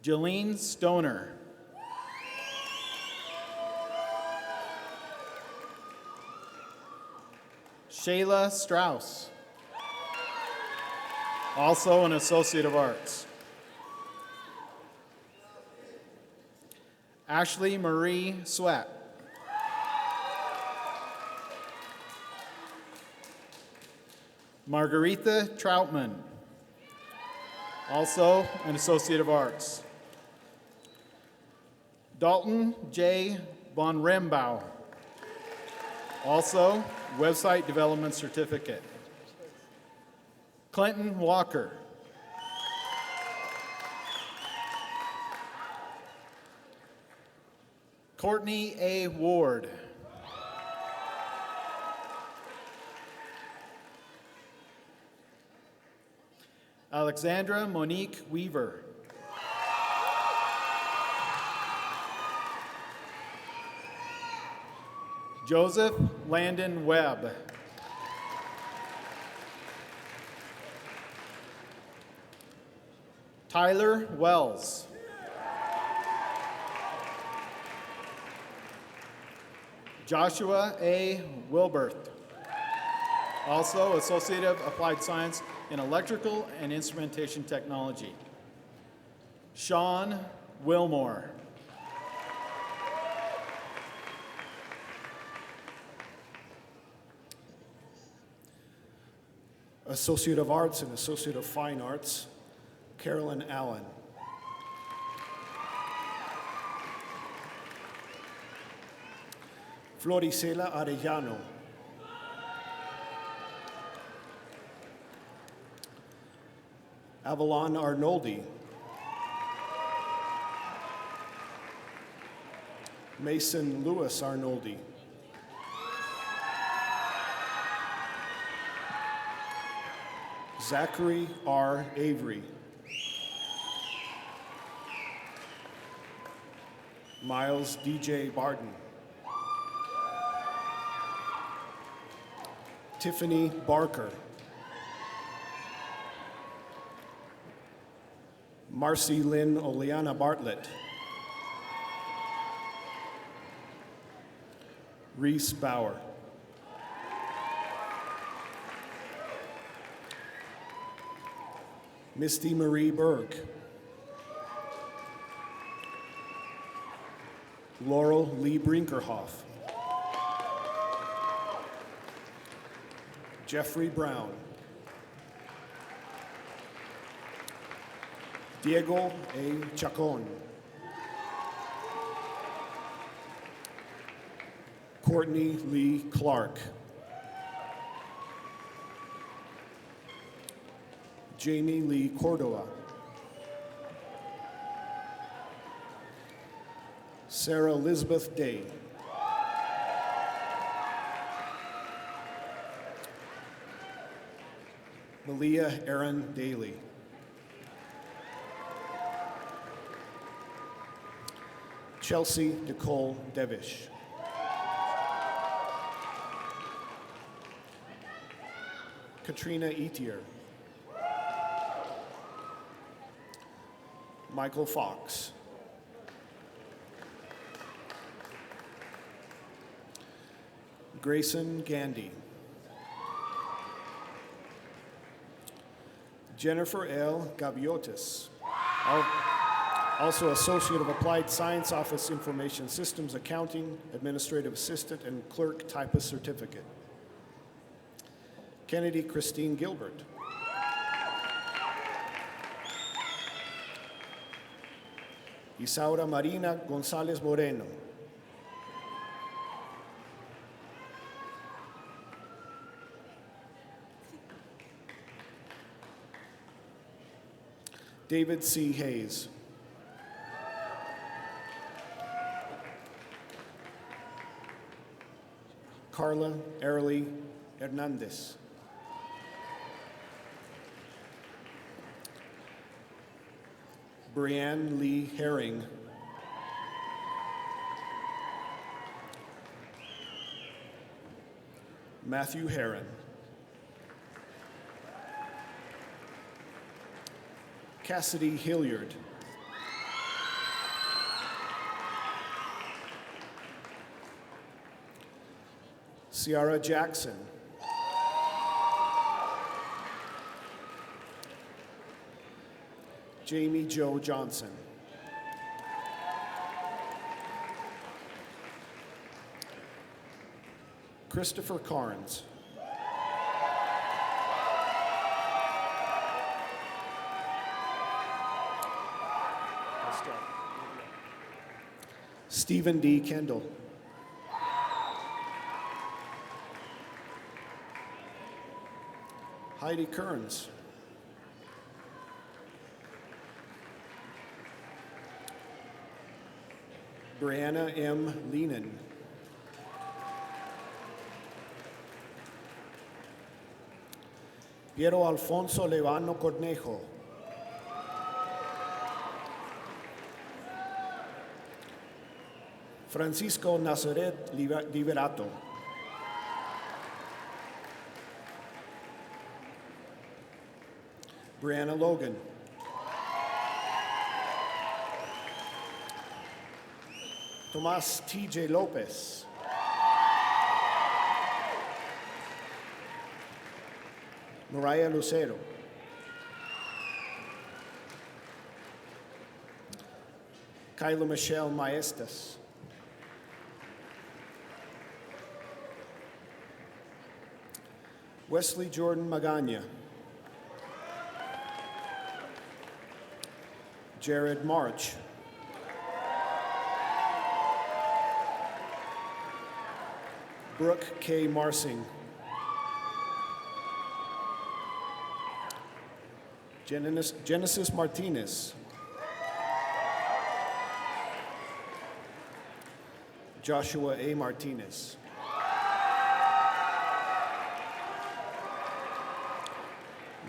Jolene Stoner. Shayla Strauss. Also an Associate of Arts. Ashley Marie Sweat. Margarita Troutman. Also an Associate of Arts. Dalton J. Von Rembau. Also, Website Development Certificate. Clinton Walker. Courtney A. Ward. Alexandra Monique Weaver. Joseph Landon Webb. Tyler Wells. Joshua A. Wilbert. Also Associate of Applied Science in Electrical and Instrumentation Technology. Sean Wilmore. Associate of Arts and Associate of Fine Arts, Carolyn Allen. Floricela Arellano. Avalon Arnoldi. Mason Lewis Arnoldi. Zachary R. Avery. Miles DJ Barton. Tiffany Barker. Marcy Lynn Oleana Bartlett. Reese Bauer. Misty Marie Berg. Laurel Lee Brinkerhoff. Jeffrey Brown. Diego A. Chacon. Courtney Lee Clark. Jamie Lee Cordova. Sarah Elizabeth Day. Malia Aaron Daly. Chelsea Nicole Devish. Katrina Etier. Michael Fox. Grayson Gandy. Jennifer L. Gaviotis, also Associate of Applied Science Office Information Systems Accounting, Administrative Assistant, and Clerk Typist Certificate. Kennedy Christine Gilbert. Isaura Marina Gonzalez Moreno. David C. Hayes. Carla Arely Hernandez. Brianne Lee Herring. Matthew Herron. Cassidy Hilliard. Ciara Jackson. Jamie Joe Johnson. Christopher Carnes. Stephen D. Kendall. Heidi Kearns. Brianna M. Leenan. Piero Alfonso Levano Cornejo. Francisco Nazaret Liberato. Brianna Logan. Tomas T.J. Lopez. Mariah Lucero. Kyla Michelle Maestas. Wesley Jordan Magana. Jared March. Brooke K. Marsing. Genesis Martinez. Joshua A. Martinez.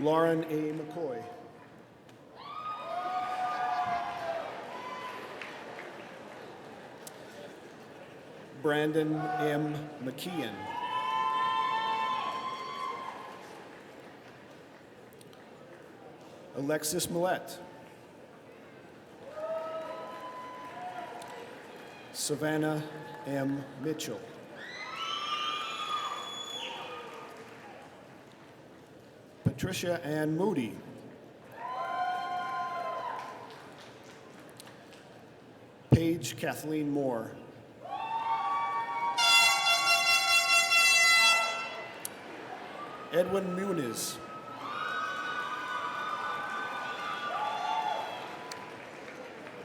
Lauren A. McCoy. Brandon M. McKeon. Alexis Millette. Savannah M. Mitchell. Patricia Ann Moody. Paige Kathleen Moore. Edwin Muniz.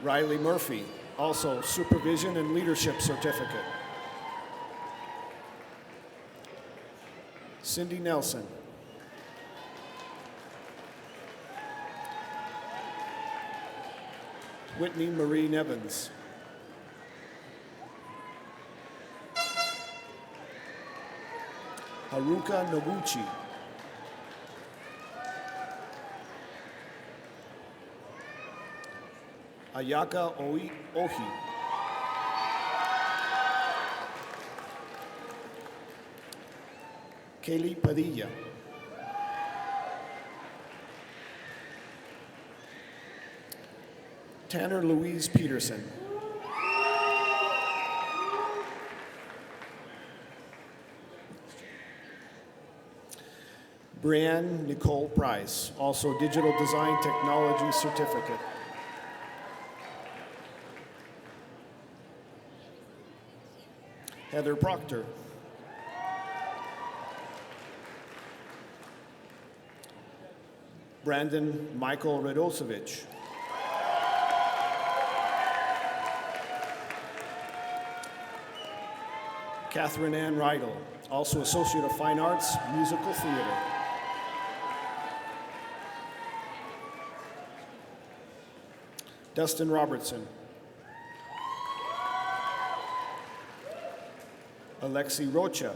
Riley Murphy, also Supervision and Leadership Certificate. Cindy Nelson. Whitney Marie Nevins. Haruka Noguchi. Ayaka Ohi. Kaylee Padilla. Tanner Louise Peterson. Brianne Nicole Price, also Digital Design Technology Certificate. Heather Proctor. Brandon Michael Radosevich. Catherine Ann Rydell, also Associate of Fine Arts, Musical Theater. Dustin Robertson. Alexi Rocha.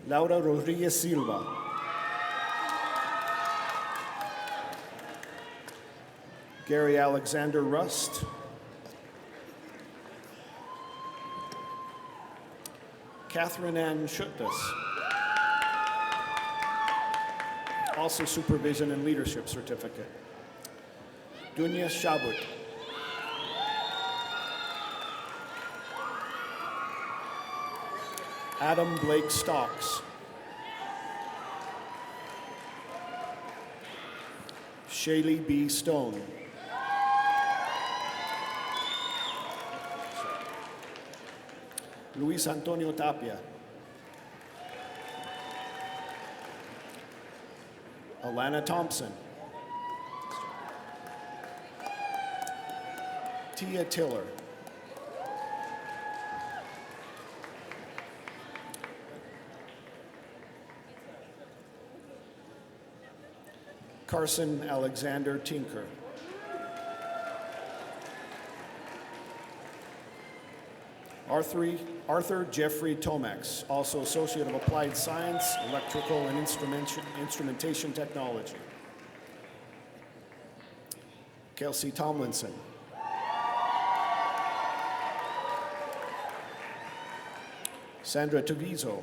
Laura Rodriguez Silva. Gary Alexander Rust. Catherine Ann Schuttas. Also Supervision and Leadership Certificate. Dunya Shabut. Adam Blake Stocks. Shaylee B. Stone. Luis Antonio Tapia. Alana Thompson. Tia Tiller. Carson Alexander Tinker. Arthur Jeffrey Tomax, also Associate of Applied Science, Electrical and Instrumentation Technology. Kelsey Tomlinson. Sandra Tuvizo.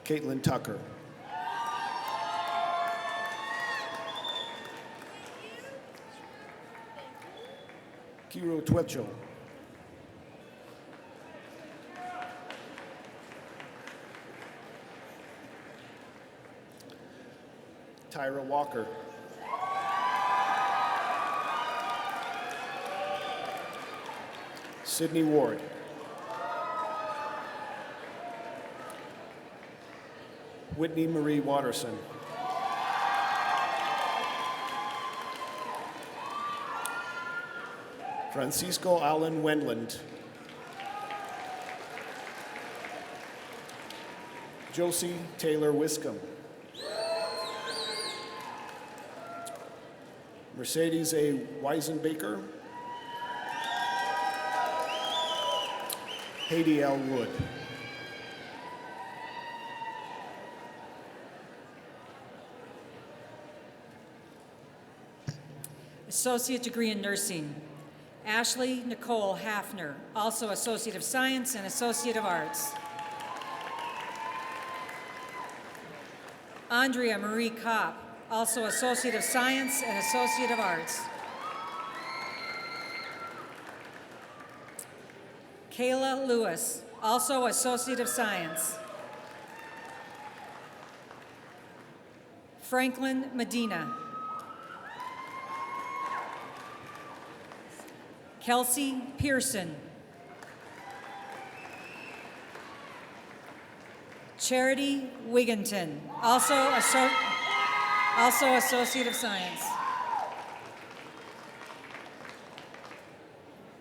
Caitlin Tucker. Kiro Twetchell. Tyra Walker. Sydney Ward. Whitney Marie Watterson. Francisco Allen Wendland. Josie Taylor Wiscombe. Mercedes A. Weisenbaker. Haiti L. Wood. Associate degree in nursing. Ashley Nicole Hafner, also Associate of Science and Associate of Arts. Andrea Marie Kopp, also Associate of Science and Associate of Arts. Kayla Lewis, also Associate of Science. Franklin Medina. Kelsey Pearson. Charity Wigginton, also Associate of Science.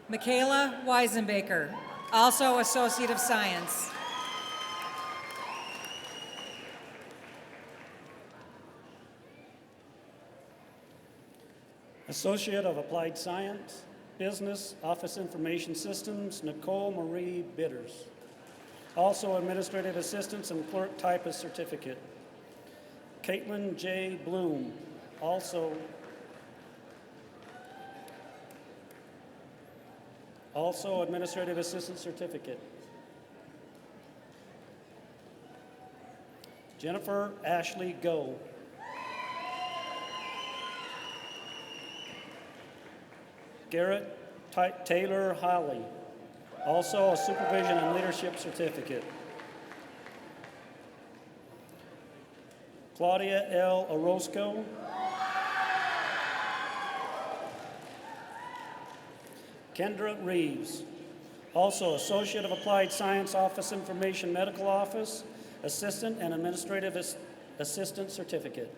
Michaela Weisenbaker, also Associate of Science. Associate of Applied Science, Business, Office Information Systems, Nicole Marie Bitters. Also Administrative Assistance and Clerk Typist Certificate. Caitlin J. Bloom, also Administrative Assistant Certificate. Jennifer Ashley Go. Garrett Taylor Holly, also a Supervision and Leadership Certificate. Claudia L. Orozco. Kendra Reeves, also Associate of Applied Science Office Information Medical Office, Assistant and Administrative Assistant Certificate.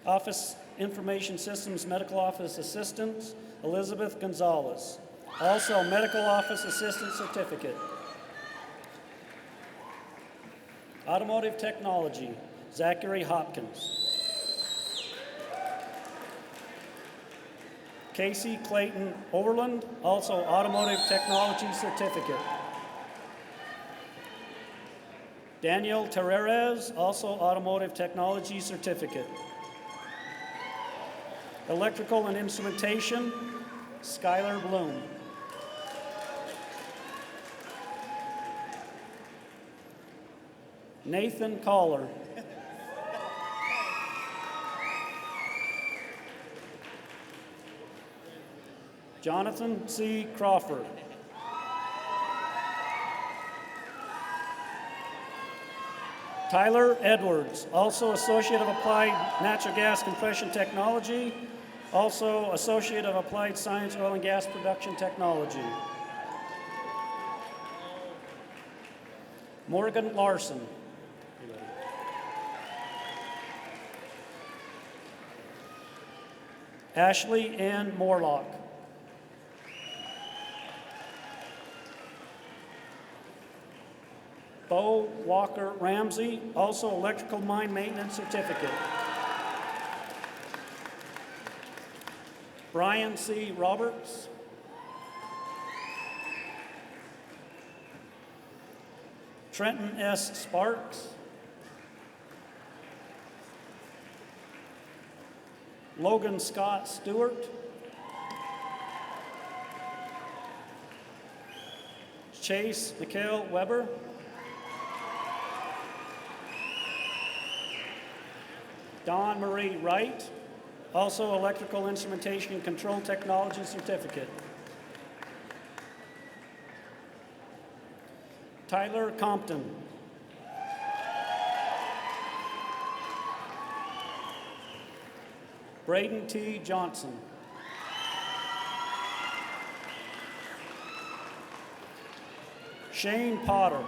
Office Information Systems Medical Office Assistant, Elizabeth Gonzalez, also Medical Office Assistant Certificate. Automotive Technology, Zachary Hopkins. Casey Clayton Overland, also Automotive Technology Certificate. Daniel Terrerez, also Automotive Technology Certificate. Electrical and Instrumentation, Skylar Bloom. Nathan Caller. Jonathan C. Crawford. Tyler Edwards, also Associate of Applied Natural Gas Compression Technology, also Associate of Applied Science Oil and Gas Production Technology. Morgan Larson. Ashley Ann Morlock. Bo Walker Ramsey, also Electrical Mine Maintenance Certificate. Brian C. Roberts. Trenton S. Sparks. Logan Scott Stewart. Chase Mikhail Weber. Dawn Marie Wright, also Electrical Instrumentation and Control Technology Certificate. Tyler Compton. Braden T. Johnson. Shane Potter.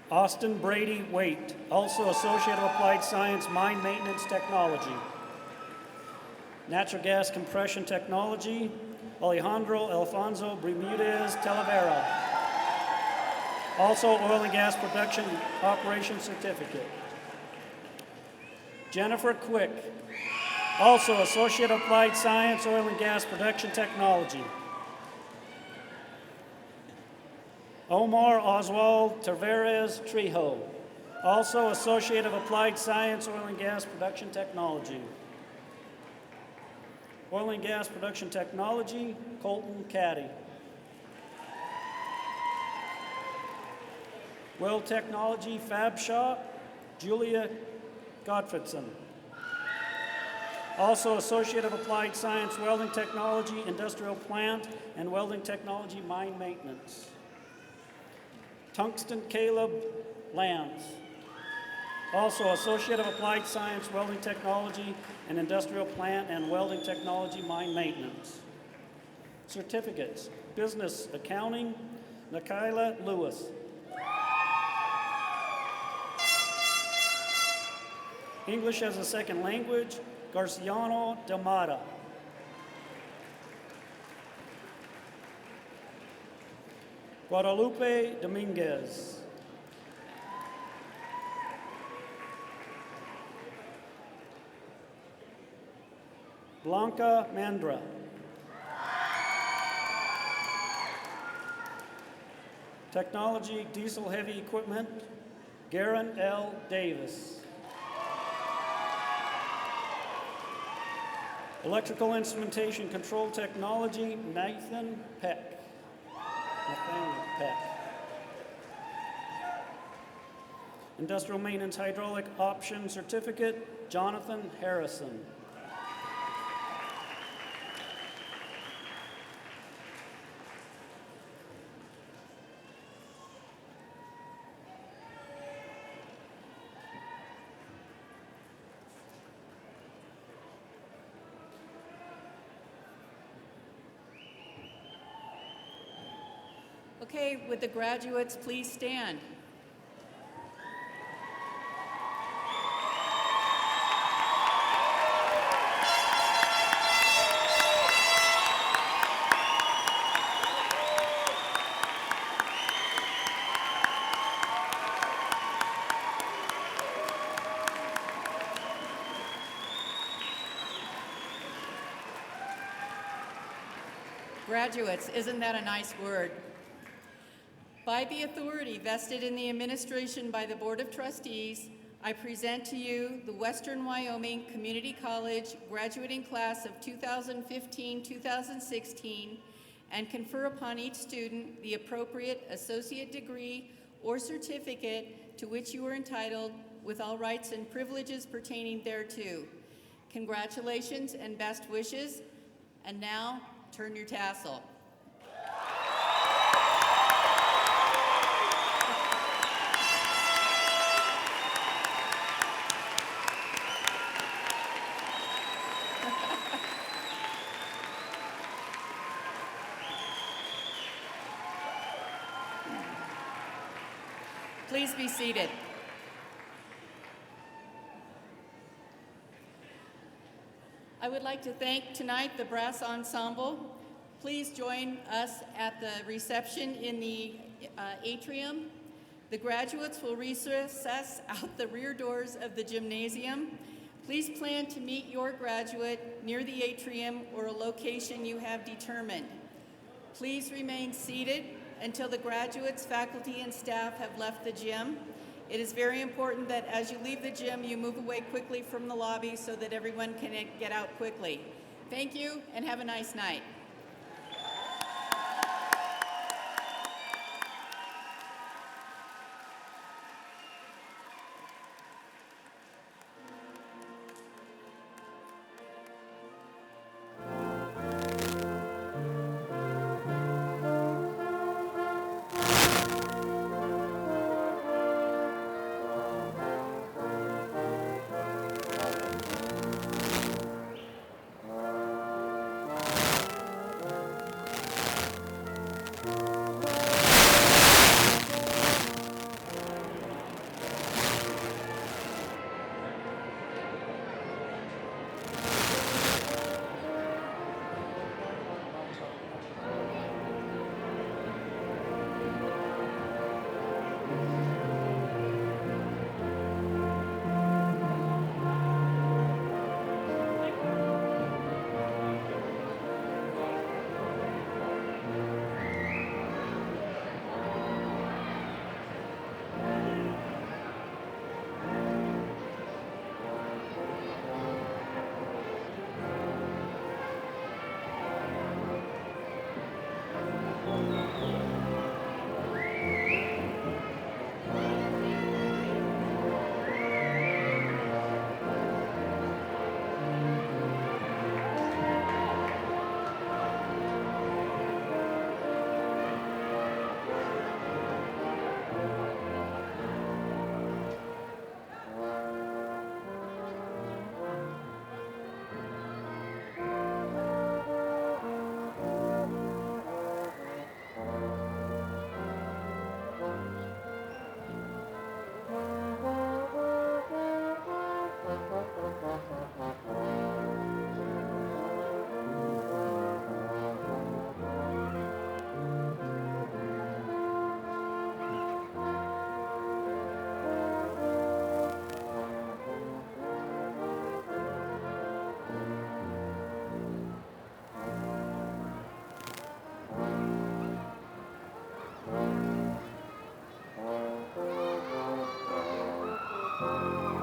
Austin Brady Waite, also Associate of Applied Science Mine Maintenance Technology. Natural gas compression technology, Alejandro Alfonso Bermudez Talavera. Also, oil and gas production operation certificate. Jennifer Quick, also Associate Applied Science, Oil and Gas Production Technology. Omar Oswald Tavares Trejo, also Associate of Applied Science, Oil and Gas Production Technology. Oil and Gas Production Technology, Colton Caddy. Well Technology Fab Shop, Julia Gottfredson. Also Associate of Applied Science, Welding Technology, Industrial Plant, and Welding Technology, Mine Maintenance. Tungsten Caleb Lance. Also Associate of Applied Science, Welding Technology, and Industrial Plant, and Welding Technology, Mine Maintenance. Certificates, Business Accounting, Nikayla Lewis. English as a Second Language, Garciano Damata. Guadalupe Dominguez. Blanca Mandra. Technology Diesel Heavy Equipment, Garen L. Davis. Electrical Instrumentation Control Technology, Nathan Peck. Nathaniel Peck. Industrial Maintenance Hydraulic Option Certificate, Jonathan Harrison. Okay, would the graduates please stand? Graduates, isn't that a nice word? By the authority vested in the administration by the Board of Trustees, I present to you the Western Wyoming Community College graduating class of 2015-2016 and confer upon each student the appropriate associate degree or certificate to which you are entitled with all rights and privileges pertaining thereto. Congratulations and best wishes. And now, turn your tassel. Please be seated. I would like to thank tonight the brass ensemble. Please join us at the reception in the atrium. The graduates will recess out the rear doors of the gymnasium. Please plan to meet your graduate near the atrium or a location you have determined. Please remain seated until the graduates, faculty, and staff have left the gym. It is very important that as you leave the gym, you move away quickly from the lobby so that everyone can get out quickly. Thank you, and have a nice night. Thank